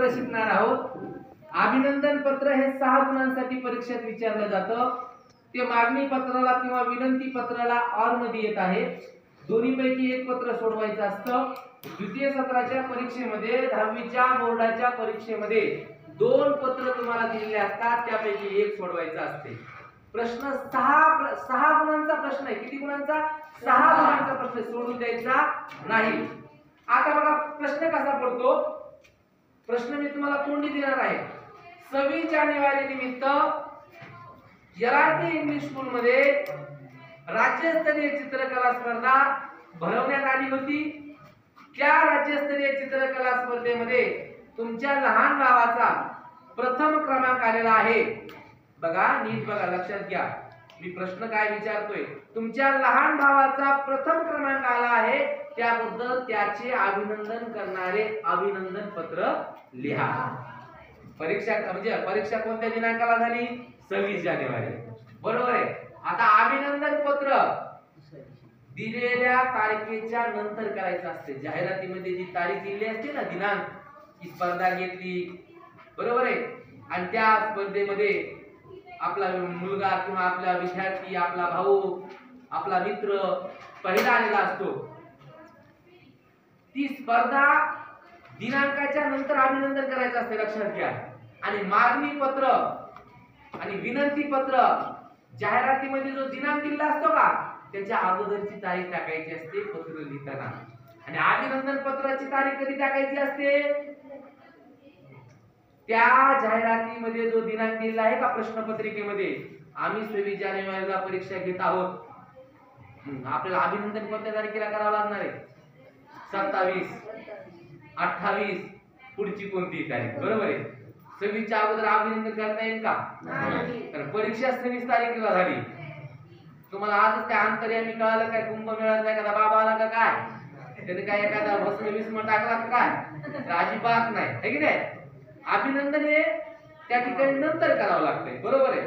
पत्र शिकणार आहोत. अभिनंदन पत्र हे 6 गुणांसाठी परीक्षेत विचारलं जातं. ते मागणी पत्राला किंवा विनंती पत्राला ऑर मध्ये येत आहे. दोन्हीपैकी एक पत्र सोडवायचं असतं. द्वितीय सत्राच्या परीक्षेमध्ये 10वीच्या बोर्डाच्या परीक्षेमध्ये 2 पत्र तुम्हाला दिलेले असतात, त्यापैकी एक सोडवायचं असते. प्रश्न 6 गुणांचा प्रश्न आहे. किती गुणांचा? 6 गुणांचा प्रश्न सोडून द्यायचा नाही. आता बघा प्रश्न कसा पडतो. प्रश्न मी तुम्हाला तोंडी देणार आहे. 26 जानेवारी निमित्त एलआरटी इंग्लिश स्कूल मध्ये राज्यस्तरीय चित्रकला स्पर्धा भरवण्यात आली होती. त्या राज्यस्तरीय चित्रकला स्पर्धेमध्ये तुमच्या लहान भावाचा प्रथम क्रमांक आलेला आहे. बघा नीट बघा, लक्षात घ्या मी प्रश्न काय विचारतोय. तुमच्या लहान भावाचा प्रथम क्रमांक आला आहे, त्याबद्दल त्याचे अभिनंदन करणारे अभिनंदन पत्र लिहा. परीक्षा म्हणजे परीक्षा कोणत्या दिनांकाला झाली? 26 जानेवारी. बरोबर आहे. आता अभिनंदन पत्र दिलेल्या तारखेच्या नंतर करायचं असते. जाहिरातीमध्ये जी तारीख दिलेली असते ना, दिनांक, की स्पर्धा घेतली, बरोबर आहे, आणि त्या स्पर्धेमध्ये आपला मुलगा किंवा आपला विद्यार्थी, आपला भाऊ, आपला मित्र पहिला आलेला असतो. ती स्पर्धा दिनांकाच्या नंतर अभिनंदन करायचं असते, लक्षात घ्या. आणि मागणी पत्र आणि विनंती पत्र जाहिरातीमध्ये जो दिनांक दिला असतो का, त्याच्या अगोदरची तारीख टाकायची असते पत्र लिहिताना. आणि अभिनंदन पत्राची तारीख कधी टाकायची असते? त्या जाहिरातीमध्ये जो दिनांक दिलेला आहे का प्रश्नपत्रिकेमध्ये, आम्ही 26 जानेवारीला परीक्षा घेत आहोत, आपल्याला अभिनंदन कोणत्या तारखेला करावं लागणार आहे? 27, 28, पुढची कोणती तारीख? बरोबर आहे. 26 च्या अगोदर अभिनंदन करता येईल का? तर परीक्षा 26 तारखेला झाली. तुम्हाला आजच काय अंतर्यामी कळालं काय? कुंभमेळ्यात एखादा बाबा आला का काय? त्याने काय एखादा भस्म विस्म टाकला का काय? अजिबात नाही, है की नाही? अभिनंदन हे त्या ठिकाणी नंतर करावं लागतंय, बरोबर आहे.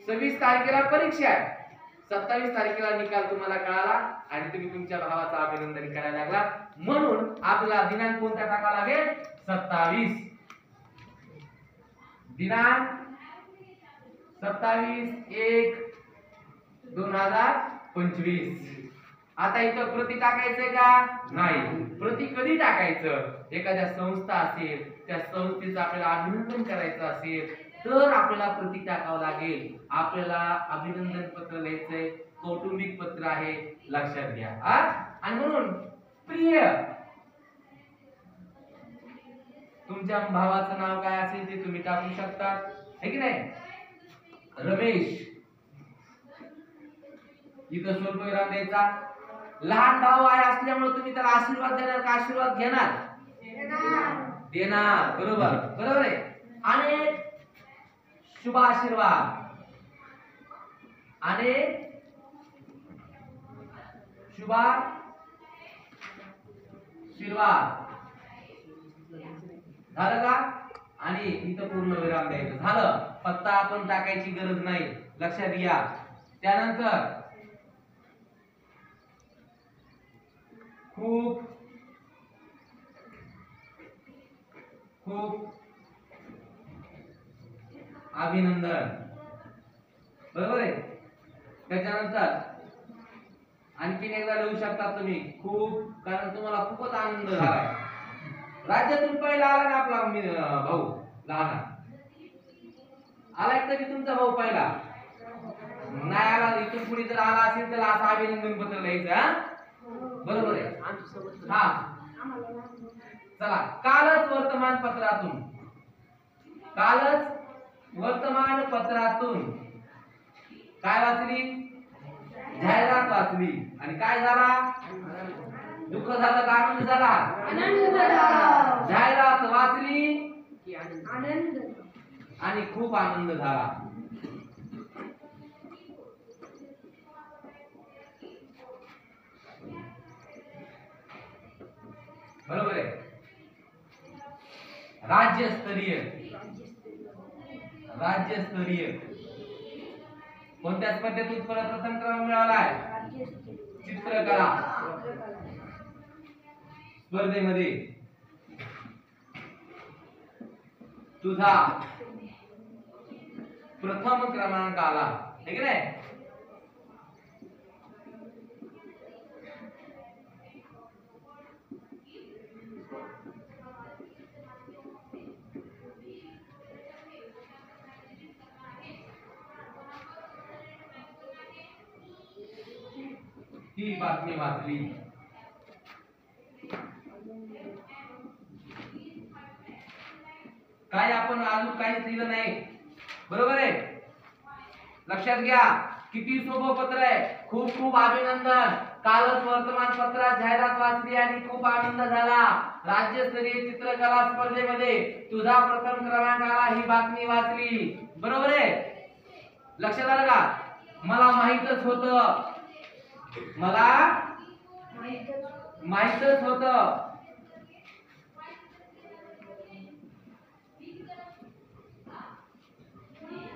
26 तारखेला परीक्षा आहे, 27 तारखेला निकाल तुम्हाला कळाला आणि तुम्ही तुमच्या भावाचं अभिनंदन करायला लागला. म्हणून आपला दिनांक कोणता टाकावा लागेल? 27. दिनांक 27/1/2025. आता इथं प्रति टाकायचंय का? नाही. प्रति कधी टाकायचं? एखाद्या संस्था असेल, त्या संस्थेचं आपल्याला अभिनंदन करायचं असेल तर आपल्याला प्रति टाकावं लागेल. आपल्याला अभिनंदन पत्र लिहायचंय, कौटुंबिक पत्र आहे, लक्षात घ्या. आणि म्हणून प्रिय, तुमच्या भावाचं नाव काय असेल ते तुम्ही टाकू शकता, है की नाही? रमेश, इथं स्वल्पविराम द्यायचा. लहान भाऊ आहे असल्यामुळे तुम्ही त्याला आशीर्वाद देणार का आशीर्वाद घेणार? देणार. बरोबर, बरोबर आहे. आणि शुभ आशीर्वाद आणि शुभ आशीर्वाद झालं का? आणि इथं पूर्ण विराम द्यायचं. झालं. पत्ता आपण टाकायची गरज नाही, लक्षात घ्या. त्यानंतर खूप खूप अभिनंदन, बरोबर आहे. त्याच्यानंतर आणखीन एकदा लिहू शकता तुम्ही खूप, कारण तुम्हाला खूपच आनंद झालाय. राज्यातून पहिला आला ना आपला भाऊ लहान, आलाय कधी तुमचा भाऊ पहिला? नाही आला. इथून पुढे जर आला असेल तर असं अभिनंदन पत्र लिहायचं, बरोबर आहे. हा, चला. कालच वर्तमानपत्रातून काय वाचली? जाहिरात वाचली. आणि काय झाला? दुःख झालं का आनंद झाला? आनंद झाला. जाहिरात वाचली की आनंद, आणि खूप आनंद झाला. बरोबर आहे. राज्यस्तरीय कोणत्या स्पर्धेतून प्रथम क्रमांक मिळाला आहे? चित्रकला स्पर्धेमध्ये तुझा प्रथम क्रमांक आला, है की नाही? ही बातमी वाचली. काय आपण अजून काहीच लिहिलं नाही, बरोबर आहे? लक्षात घ्या, किती सोपं पत्र आहे. खूप खूप अभिनंदन. कालच वर्तमानपत्रात जाहिरात वाचली आणि खूप आनंद झाला. राज्यस्तरीय चित्रकला स्पर्धेमध्ये तुझा प्रथम क्रमांक आला, ही बातमी वाचली, बरोबर आहे? लक्षात आलं का? मला माहितच होतं, मला माहितच होतं.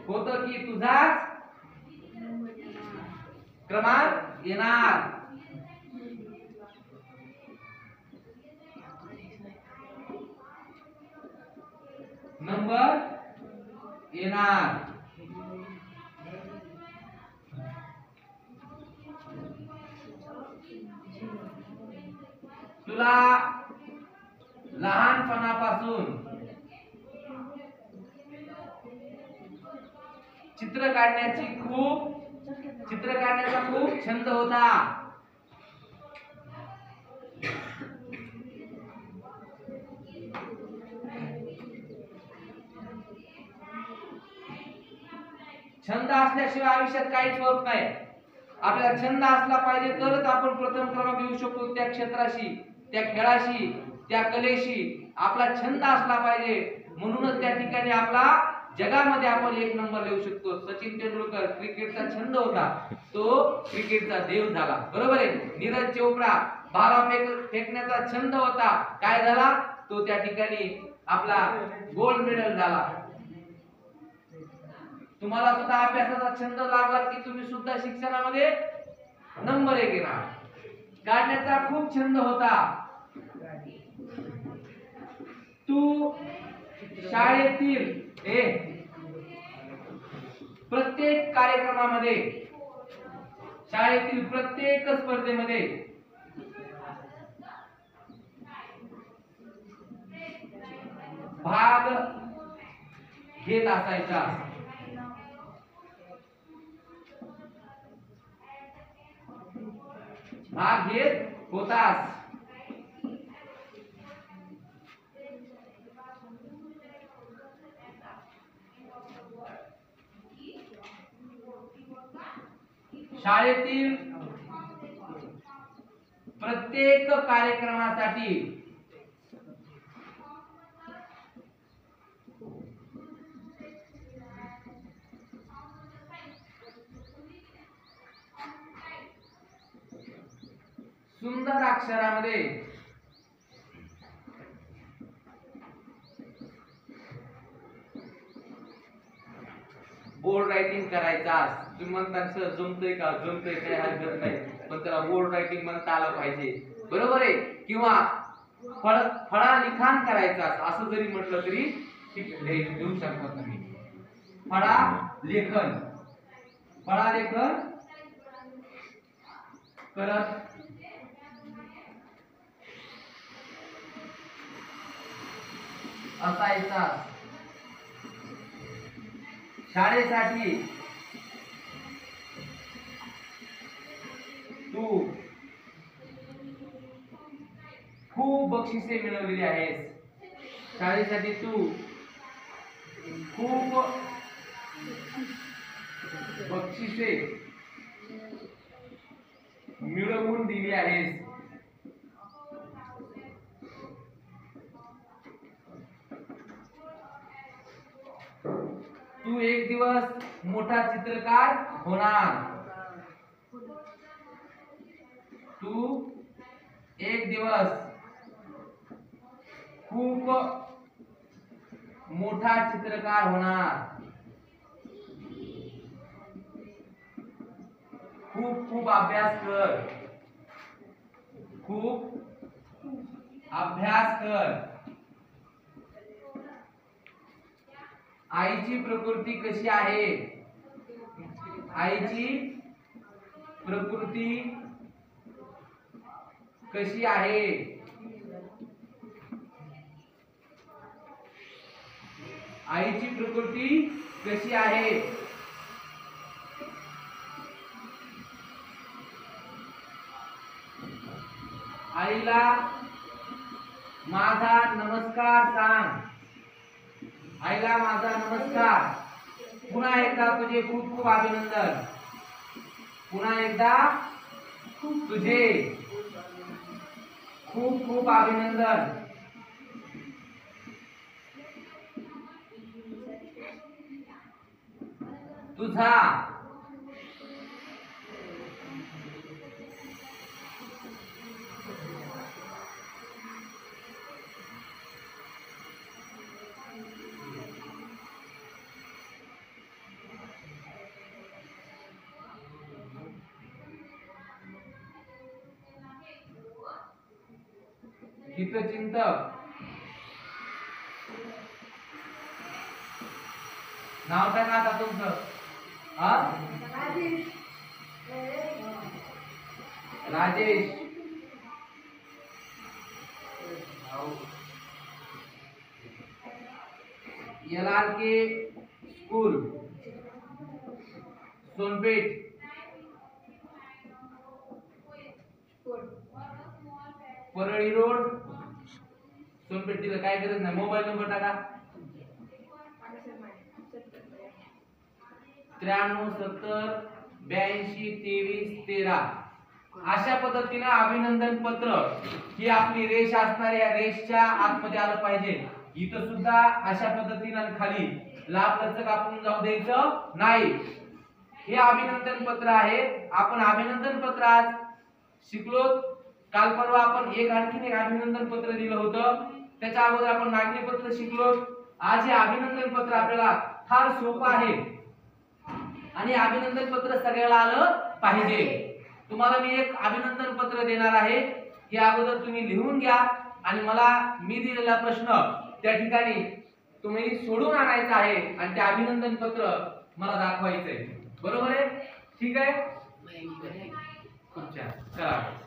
होतं की तुझाच क्रमांक येणार. नंबर येणार. तुला लहानपणापासून चित्र काढण्याचा खूप छंद होता. छंद असल्याशिवाय आयुष्यात काहीच होत नाही. आपल्याला छंद असला पाहिजे तरच आपण प्रथम क्रमांक घेऊ शकतो. त्या क्षेत्राशी, त्या खेळाशी, त्या कलेशी आपला छंद असला पाहिजे. म्हणूनच त्या ठिकाणी आपला जगामध्ये आपण एक नंबर लिहू शकतो. सचिन तेंडुलकर क्रिकेटचा छंद होता, तो क्रिकेटचा देव झाला, बरोबर आहे? नीरज चोपडा भाला फेकण्याचा छंद होता, काय झाला? तो त्या ठिकाणी आपला गोल्ड मेडल झाला. तुम्हाला सुद्धा अभ्यासाचा छंद लागला की तुम्ही सुद्धा शिक्षणामध्ये नंबर 1 येणार. काढण्याचा खूप छंद होता. तू शाळेतील प्रत्येक कार्यक्रमामध्ये, शाळेतील प्रत्येक स्पर्धेमध्ये भाग घेत असायचा. भाग घेत होतास. शाळेतील प्रत्येक कार्यक्रमासाठी सुंदर अक्षरामध्ये बोर्ड रायटिंग करायचा. तुम्ही म्हणता सर जमतंय का? जमतंय, काय हरकत नाही, पण त्याला बोर्ड रायटिंग म्हणता आलं पाहिजे, बरोबर आहे? किंवा फळा लिखाण करायचा असं जरी म्हटलं तरी लिहू शकता तुम्ही. फळा लेखन करत असायचा. शाळेसाठी तू खूप बक्षिसे मिळवलेली आहेस. शाळेसाठी तू खूप बक्षिसे मिळवून दिली आहेस. तू एक दिवस मोठा चित्रकार होणार. तू एक दिवस खूप मोठा चित्रकार होणार. खूप खूप अभ्यास कर. खूप अभ्यास कर. आईची प्रकृती कशी आहे? आईची प्रकृती कशी आहे? आईची प्रकृती कशी आहे? आईला माझा नमस्कार सांग. आईला माझा नमस्कार. पुन्हा एकदा तुझे खूप खूप अभिनंदन. पुन्हा एकदा तुझे खूप खूप अभिनंदन. तुझा हितचिंतक. नाव काय ना आता तुमचं? Rajesh. LRK school Sonpeth. Parli road Sonpeth. तिला काय गरज नाही. मोबाईल नंबर टाका. 93 70 82 23 13. अशा पद्धतीने अभिनंदन पत्र ही आपली रेष असणाऱ्या या रेषच्या आतमध्ये आलं पाहिजे. इथं सुद्धा अशा पद्धतीने खाली लाभ लचक आपण जाऊ द्यायचं नाही. हे अभिनंदन पत्र आहे. आपण अभिनंदन पत्र आज शिकलो. काल परवा आपण आणखीन एक अभिनंदन पत्र दिलं होतं. त्याच्या अगोदर आपण मागणी पत्र शिकलो. आज हे अभिनंदन पत्र आपल्याला फार सोपं आहे आणि अभिनंदन पत्र सगळ्याला आलं पाहिजे. तुम्हाला मी एक अभिनंदन पत्र देणार आहे. हे अगोदर तुम्ही लिहून घ्या आणि मला मी दिलेला प्रश्न त्या ठिकाणी तुम्ही सोडून आणायचा आहे आणि ते अभिनंदन पत्र मला दाखवायचंय. बरोबर आहे? ठीक आहे. खूप छान. चला.